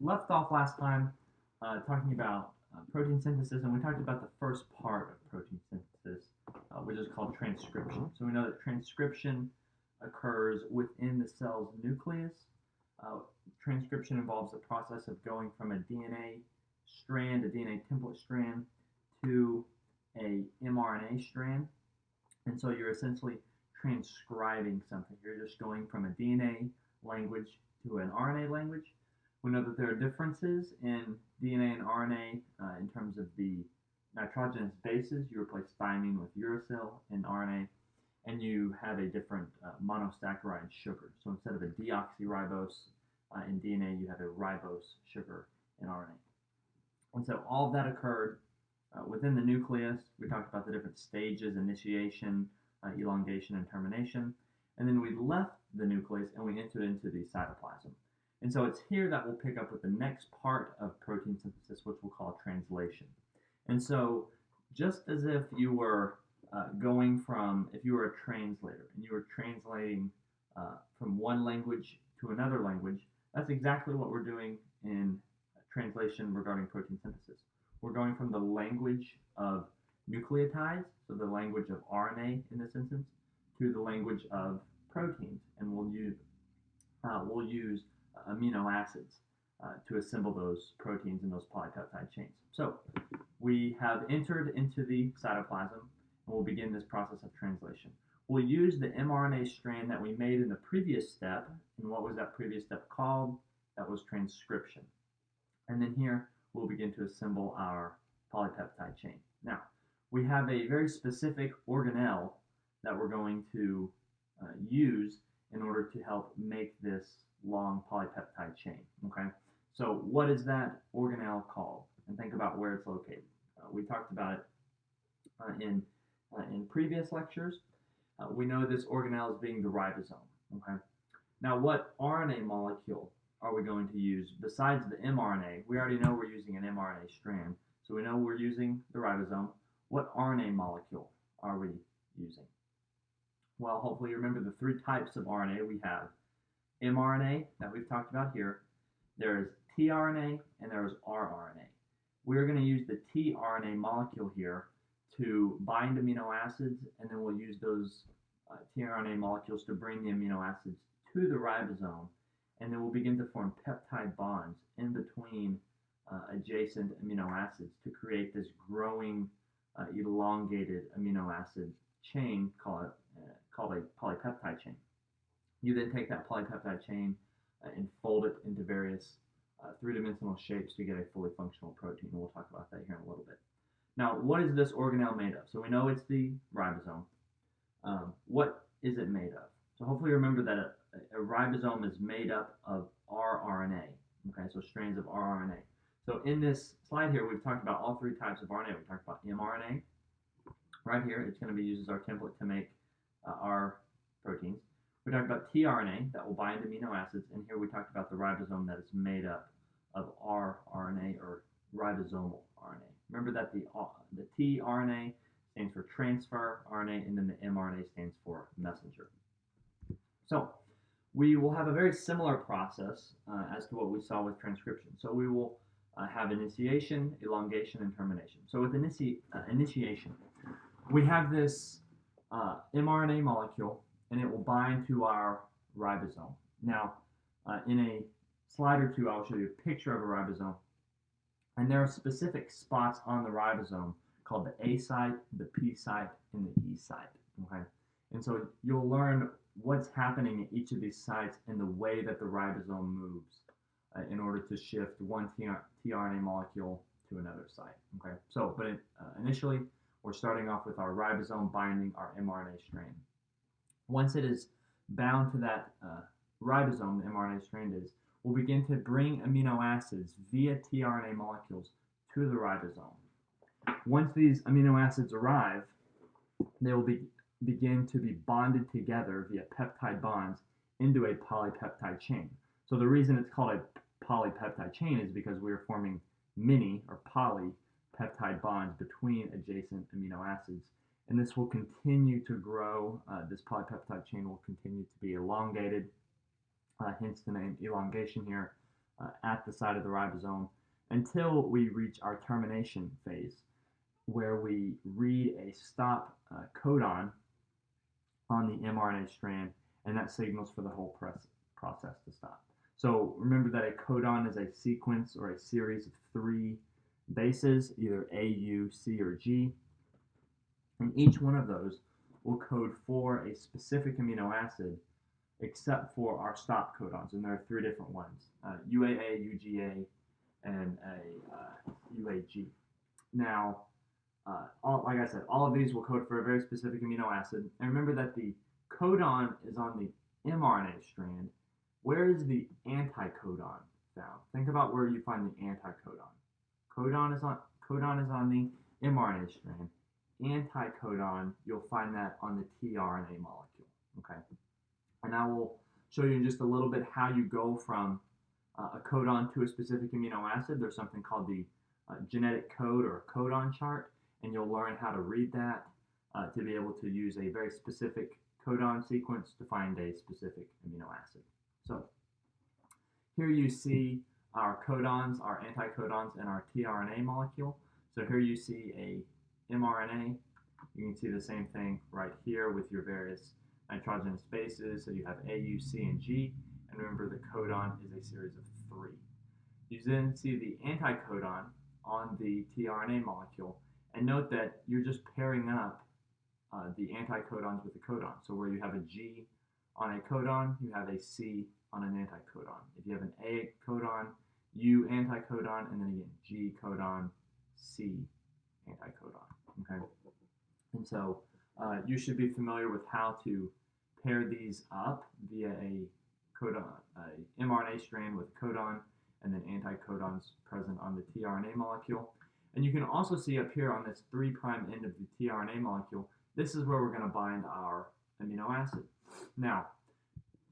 left off last time talking about protein synthesis, and we talked about the first part of protein synthesis, which is called transcription. So we know that transcription occurs within the cell's nucleus. Uh, Transcription involves the process of going from a DNA strand, a DNA template strand, to a mRNA strand. And so you're essentially transcribing something. You're just going from a DNA language to an RNA language. We know that there are differences in DNA and RNA in terms of the nitrogenous bases. You replace thymine with uracil in RNA, and you have a different monosaccharide sugar. So instead of a deoxyribose in DNA, you have a ribose sugar in RNA. And so all of that occurred within the nucleus. We talked about the different stages: initiation, elongation, and termination. And then we left the nucleus and we entered into the cytoplasm. And so it's here that we'll pick up with the next part of protein synthesis, which we'll call translation. And so just as if you were if you were a translator and you were translating from one language to another language, that's exactly what we're doing in translation regarding protein synthesis. We're going from the language of nucleotides, so the language of RNA in this instance, to the language of proteins, and we'll use amino acids to assemble those proteins in those polypeptide chains. So we have entered into the cytoplasm, and we'll begin this process of translation. We'll use the mRNA strand that we made in the previous step, and what was that previous step called? That was transcription. And then here we'll begin to assemble our polypeptide chain. Now, we have a very specific organelle that we're going to use in order to help make this long polypeptide chain. Okay, so what is that organelle called? And think about where it's located. We talked about it in previous lectures. We know this organelle as being the ribosome. Okay, now what RNA molecule are we going to use besides the mRNA? We already know we're using an mRNA strand, so we know we're using the ribosome. What RNA molecule are we using? Well, hopefully you remember the three types of RNA. We have mRNA that we've talked about here. There's tRNA and there's rRNA. We're going to use the tRNA molecule here to bind amino acids, and then we'll use those tRNA molecules to bring the amino acids to the ribosome, and then we'll begin to form peptide bonds in between adjacent amino acids to create this growing elongated amino acid chain called a polypeptide chain. You then take that polypeptide chain and fold it into various three-dimensional shapes to get a fully functional protein, and we'll talk about that here in a little bit. Now, what is this organelle made of? So we know it's the ribosome. What is it made of? So hopefully you remember that a ribosome is made up of rRNA, okay, so strands of rRNA. So in this slide here, we've talked about all three types of RNA. We talked about mRNA. Right here, it's going to be used as our template to make our proteins. We talked about tRNA that will bind amino acids, and here we talked about the ribosome that is made up of rRNA, or ribosomal RNA. Remember that the tRNA stands for transfer RNA, and then the mRNA stands for messenger. So we will have a very similar process as to what we saw with transcription. So we will have initiation, elongation, and termination. So with initiation, we have this mRNA molecule, and it will bind to our ribosome. Now, in a slide or two, I'll show you a picture of a ribosome, and there are specific spots on the ribosome called the A site, the P site, and the E site. Okay, and so you'll learn what's happening at each of these sites and the way that the ribosome moves in order to shift one tRNA molecule to another site. Okay, so but initially we're starting off with our ribosome binding our mRNA strand. Once it is bound to that ribosome, the mRNA strand is, we'll begin to bring amino acids via tRNA molecules to the ribosome. Once these amino acids arrive, they will begin to be bonded together via peptide bonds into a polypeptide chain. So the reason it's called a polypeptide chain is because we are forming mini or polypeptide bonds between adjacent amino acids, and this will continue to grow. This polypeptide chain will continue to be elongated, hence the name elongation here, at the side of the ribosome until we reach our termination phase, where we read a stop codon on the mRNA strand, and that signals for the whole process to stop. So remember that a codon is a sequence or a series of 3 bases, either A, U, C, or G, and each one of those will code for a specific amino acid except for our stop codons, and there are 3 different ones, UAA, UGA, and UAG. Now, like I said, all of these will code for a very specific amino acid. And remember that the codon is on the mRNA strand. Where is the anticodon found? Think about where you find the anticodon. Codon is on the mRNA strand. Anticodon, you'll find that on the tRNA molecule. Okay, and I will show you in just a little bit how you go from a codon to a specific amino acid. There's something called the genetic code or a codon chart, and you'll learn how to read that to be able to use a very specific codon sequence to find a specific amino acid. So here you see our codons, our anticodons, and our tRNA molecule. So here you see a mRNA. You can see the same thing right here with your various nitrogenous bases. So you have A, U, C, and G. And remember, the codon is a series of 3. You then see the anticodon on the tRNA molecule. And note that you're just pairing up the anticodons with the codon. So where you have a G on a codon, you have a C on an anticodon. If you have an A codon, U anticodon, and then again G codon, C anticodon. Okay, and so you should be familiar with how to pair these up via a codon, a mRNA strand with codon, and then anticodons present on the tRNA molecule. And you can also see up here on this 3' end of the tRNA molecule, this is where we're going to bind our amino acid. Now,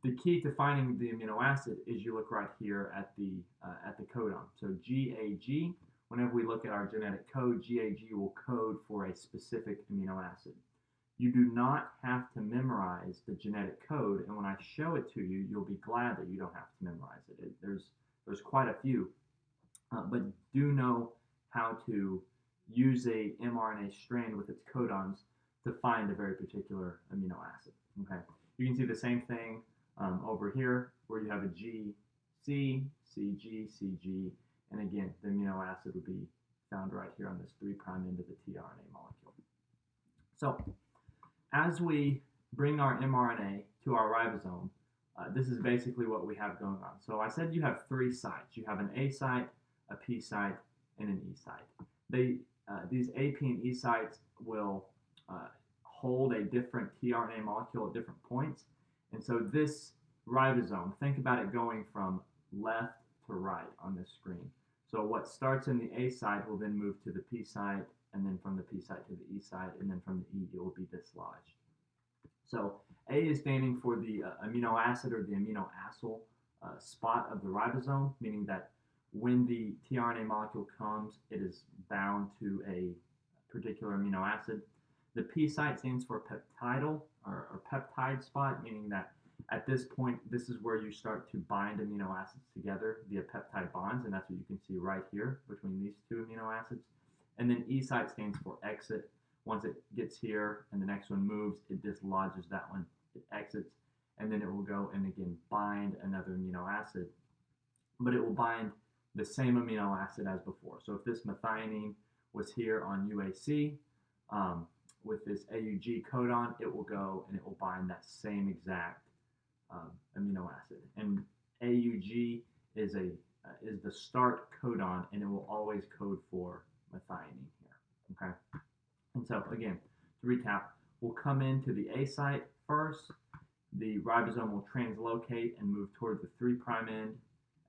the key to finding the amino acid is you look right here at the codon. So GAG, whenever we look at our genetic code, GAG will code for a specific amino acid. You do not have to memorize the genetic code, and when I show it to you, you'll be glad that you don't have to memorize it. There's quite a few, but do know how to use a mRNA strand with its codons to find a very particular amino acid. Okay, you can see the same thing over here where you have a GC, CG, CG, and again, the amino acid would be found right here on this 3' end of the tRNA molecule. So, as we bring our mRNA to our ribosome, this is basically what we have going on. So I said you have 3 sites. You have an A site, a P site, and an E site. These A, P, and E sites will hold a different tRNA molecule at different points. And so this ribosome, think about it going from left to right on this screen. So what starts in the A site will then move to the P site, and then from the P site to the E site, and then from the E it will be dislodged. So A is standing for the amino acid or the amino acyl spot of the ribosome, meaning that when the tRNA molecule comes, it is bound to a particular amino acid. The P site stands for peptidal or peptide spot, meaning that at this point, this is where you start to bind amino acids together via peptide bonds, and that's what you can see right here between these 2 amino acids. And then E site stands for exit. Once it gets here and the next one moves, it dislodges that one, it exits, and then it will go and again bind another amino acid. But it will bind the same amino acid as before. So if this methionine was here on UAC, with this AUG codon, it will go and it will bind that same exact amino acid. And AUG is the start codon, and it will always code for methionine here. Okay. And so again, to recap, we'll come into the A site first. The ribosome will translocate and move toward the 3' end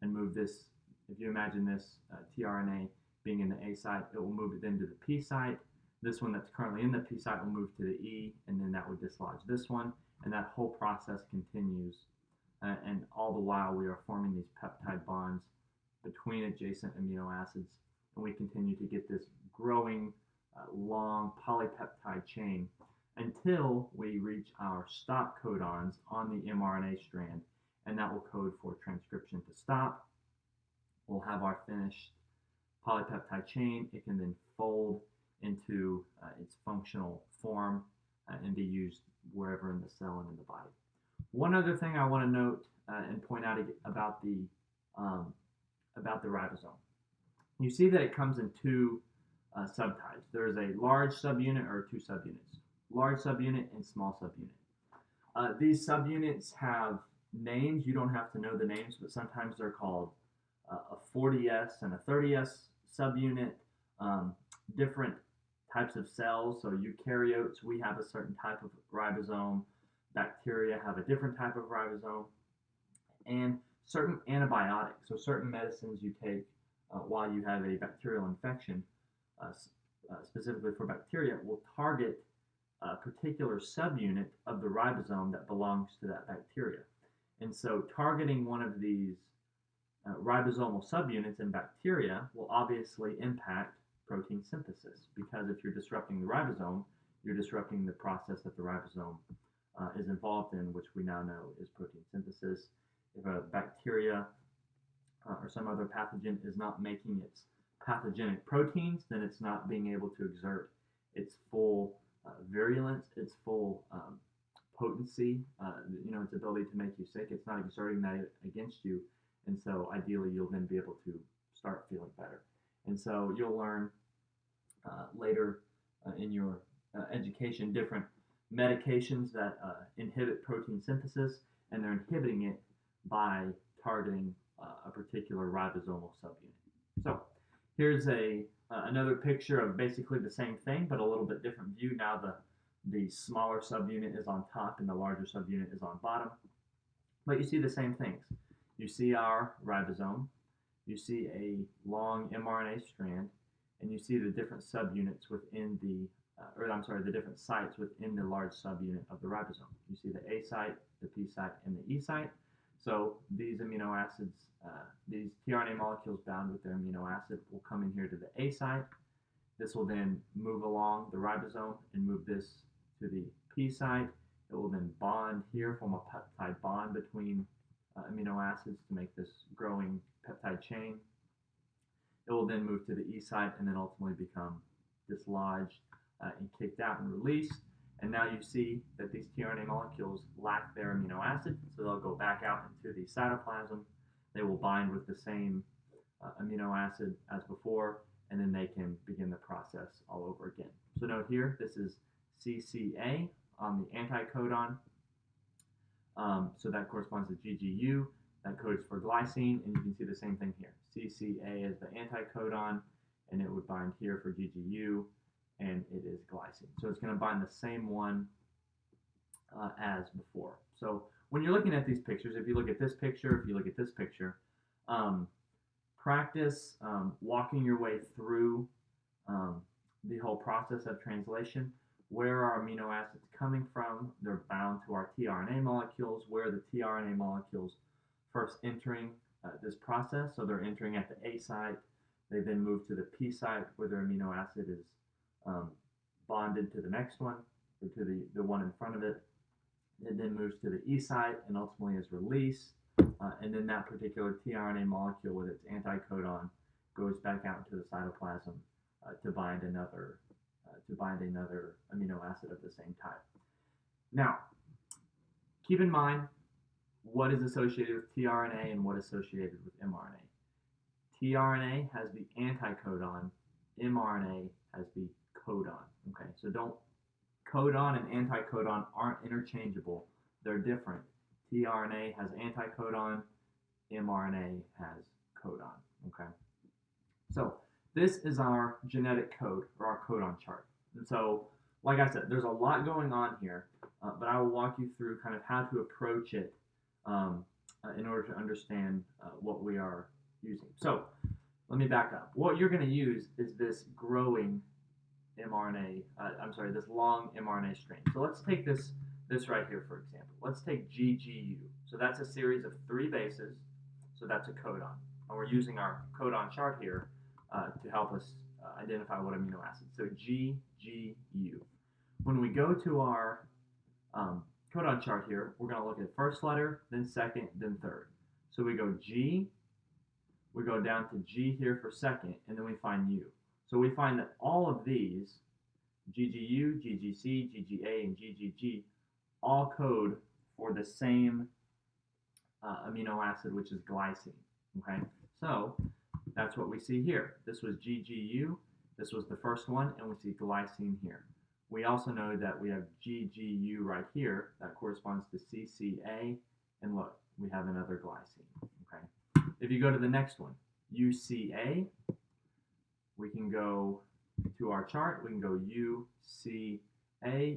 and move this. If you imagine this tRNA being in the A site, it will move it then to the P site. This one that's currently in the P site will move to the E, and then that would dislodge this one, and that whole process continues. And all the while, we are forming these peptide bonds between adjacent amino acids, and we continue to get this growing, long polypeptide chain until we reach our stop codons on the mRNA strand, and that will code for transcription to stop. we'll have our finished polypeptide chain. It can then fold into its functional form and be used wherever in the cell and in the body. One other thing I want to note and point out about the ribosome. You see that it comes in two subtypes. There's a large subunit or two subunits. Large subunit and small subunit. These subunits have names. You don't have to know the names, but sometimes they're called a 40S and a 30S subunit. Different types of cells. So eukaryotes, we have a certain type of ribosome. Bacteria have a different type of ribosome. And certain antibiotics, so certain medicines you take while you have a bacterial infection, specifically for bacteria, will target a particular subunit of the ribosome that belongs to that bacteria. And so targeting one of these ribosomal subunits in bacteria will obviously impact protein synthesis, because if you're disrupting the ribosome, you're disrupting the process that the ribosome is involved in, which we now know is protein synthesis. If a bacteria or some other pathogen is not making its pathogenic proteins, then it's not being able to exert its full virulence, its full potency, its ability to make you sick. It's not exerting that against you, and so ideally you'll then be able to start feeling better. And so you'll learn later in your education different medications that inhibit protein synthesis, and they're inhibiting it by targeting a particular ribosomal subunit. So here's another picture of basically the same thing, but a little bit different view. Now the smaller subunit is on top and the larger subunit is on bottom. But you see the same things. You see our ribosome, you see a long mRNA strand, and you see the different subunits within the different sites within the large subunit of the ribosome. You see the A site, the P site, and the E site. So these amino acids, these tRNA molecules bound with their amino acid will come in here to the A site. This will then move along the ribosome and move this to the P site. It will then bond here, form a peptide bond between amino acids to make this growing peptide chain. It will then move to the E site and then ultimately become dislodged and kicked out and released. And now you see that these tRNA molecules lack their amino acid, so they'll go back out into the cytoplasm. They will bind with the same amino acid as before, and then they can begin the process all over again. So note here, this is CCA on the anticodon. So that corresponds to GGU. That codes for glycine, and you can see the same thing here. CCA is the anticodon, and it would bind here for GGU, and it is glycine. So it's going to bind the same one as before. So when you're looking at these pictures, if you look at this picture, if you look at this picture, practice walking your way through the whole process of translation. Where are amino acids coming from? They're bound to our tRNA molecules. Where are the tRNA molecules first entering this process? So they're entering at the A site. They then move to the P site where their amino acid is bonded to the next one, or to the one in front of it. It then moves to the E site and ultimately is released. And then that particular tRNA molecule with its anticodon goes back out into the cytoplasm to bind another amino acid of the same type. Now, keep in mind what is associated with tRNA and what is associated with mRNA. tRNA has the anticodon, mRNA has the codon. Okay, so codon and anticodon aren't interchangeable. They're different. tRNA has anticodon, mRNA has codon. Okay, so this is our genetic code, or our codon chart. And so, like I said, there's a lot going on here, but I will walk you through kind of how to approach it in order to understand what we are using. So let me back up. What you're going to use is this growing mRNA, this long mRNA string. So let's take this right here, for example. Let's take GGU. So that's a series of 3 bases. So that's a codon. And we're using our codon chart here to help us identify what amino acid. So GGU. When we go to our codon chart here, we're going to look at first letter, then second, then third. So we go G, We go down to G here for second, and then we find U. So we find that all of these, GGU, GGC, GGA, and GGG, all code for the same amino acid, which is glycine. Okay, so that's what we see here. This was GGU, this was the first one, and we see glycine here. We also know that we have GGU right here. That corresponds to CCA, and look, we have another glycine. Okay, if you go to the next one, UCA, we can go to our chart, we can go UCA,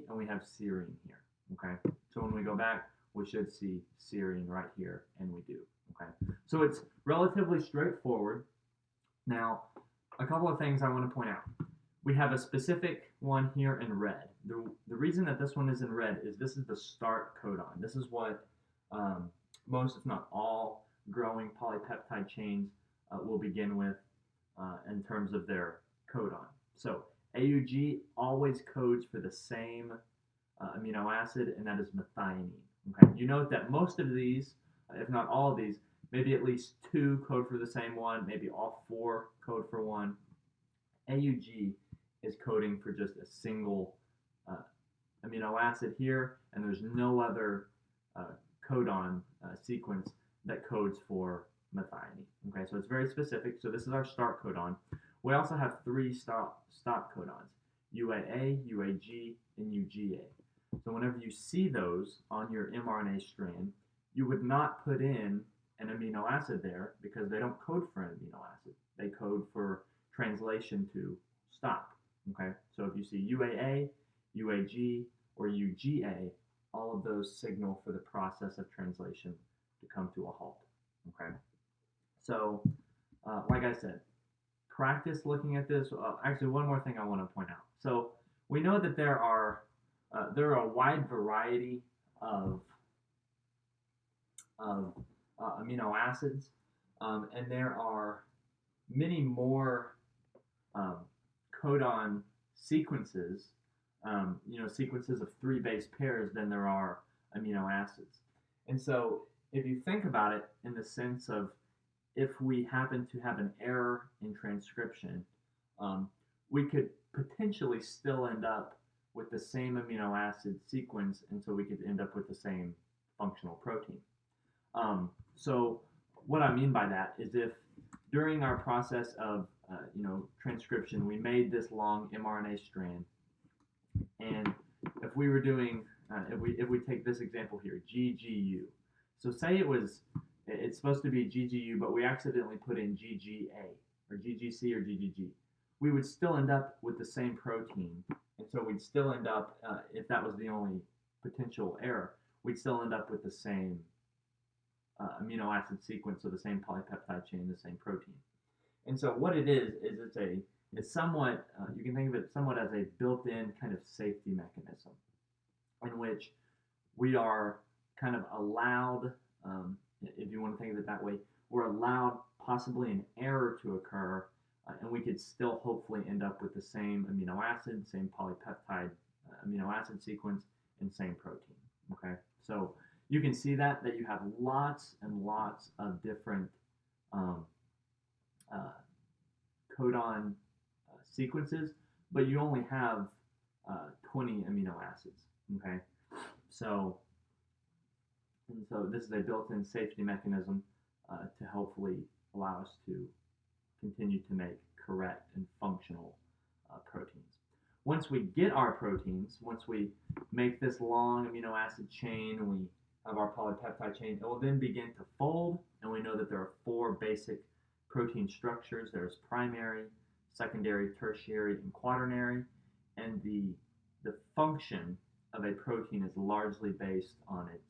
and we have serine here. Okay, so when we go back, we should see serine right here, and we do. Okay, so it's relatively straightforward. Now, a couple of things I want to point out. We have a specific one here in red. The reason that this one is in red is this is the start codon. This is what most, if not all, growing polypeptide chains will begin with in terms of their codon. So AUG always codes for the same amino acid, and that is methionine. Okay, you note that most of these, if not all of these, maybe at least 2 code for the same one, maybe all 4 code for one. AUG is coding for just a single amino acid here, and there's no other codon sequence that codes for methionine. Okay, so it's very specific. So this is our start codon. We also have 3 stop codons, UAA, UAG, and UGA. So whenever you see those on your mRNA strand, you would not put in an amino acid there because they don't code for an amino acid. They code for translation to stop. Okay, so if you see UAA, UAG, or UGA, all of those signal for the process of translation to come to a halt. Okay, so like I said, practice looking at this. Actually, one more thing I want to point out. So we know that there are a wide variety of amino acids, and there are many more codon sequences, sequences of 3 base pairs than there are amino acids. And so if you think about it in the sense of if we happen to have an error in transcription, we could potentially still end up with the same amino acid sequence, and so we could end up with the same functional protein. So what I mean by that is if during our process of transcription, we made this long mRNA strand, and if we were doing, if we take this example here, GGU. So say it's supposed to be GGU, but we accidentally put in GGA or GGC or GGG. We would still end up with the same protein, and so we'd still end up, if that was the only potential error, we'd still end up with the same amino acid sequence, so the same polypeptide chain, the same protein. And so what it is it's somewhat, you can think of it somewhat as a built-in kind of safety mechanism in which we are kind of allowed, if you want to think of it that way, we're allowed possibly an error to occur, and we could still hopefully end up with the same amino acid, same polypeptide amino acid sequence, and same protein. Okay, so you can see that you have lots and lots of different codon sequences, but you only have 20 amino acids. Okay, so this is a built-in safety mechanism to hopefully allow us to continue to make correct and functional proteins. Once we get our proteins, once we make this long amino acid chain, and we have our polypeptide chain, it will then begin to fold, and we know that there are 4 basic protein structures. There's primary, secondary, tertiary, and quaternary, and the function of a protein is largely based on its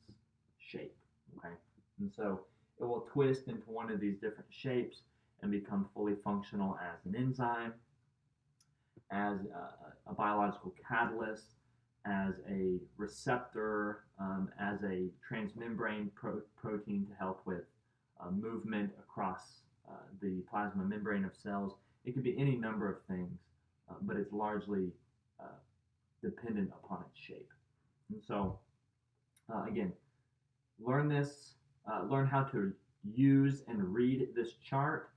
shape. Okay, and so it will twist into one of these different shapes and become fully functional as an enzyme, as a biological catalyst, as a receptor, as a transmembrane protein to help with movement across the plasma membrane of cells. It could be any number of things, but it's largely dependent upon its shape. And so, again, learn how to use and read this chart.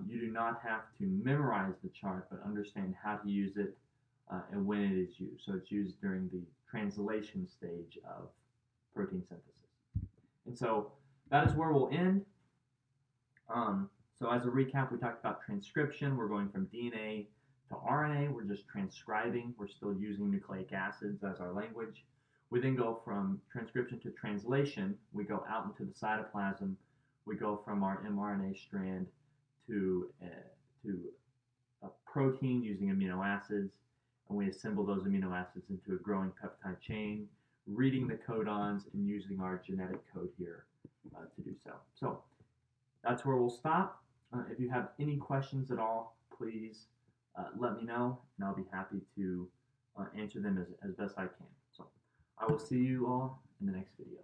You do not have to memorize the chart, but understand how to use it and when it is used. So it's used during the translation stage of protein synthesis. And so that is where we'll end. So as a recap, we talked about transcription. We're going from DNA to RNA. We're just transcribing. We're still using nucleic acids as our language. We then go from transcription to translation. We go out into the cytoplasm. We go from our mRNA strand to a protein using amino acids, and we assemble those amino acids into a growing peptide chain, reading the codons and using our genetic code here to do so. So that's where we'll stop. If you have any questions at all, please let me know, and I'll be happy to answer them as best I can. So I will see you all in the next video.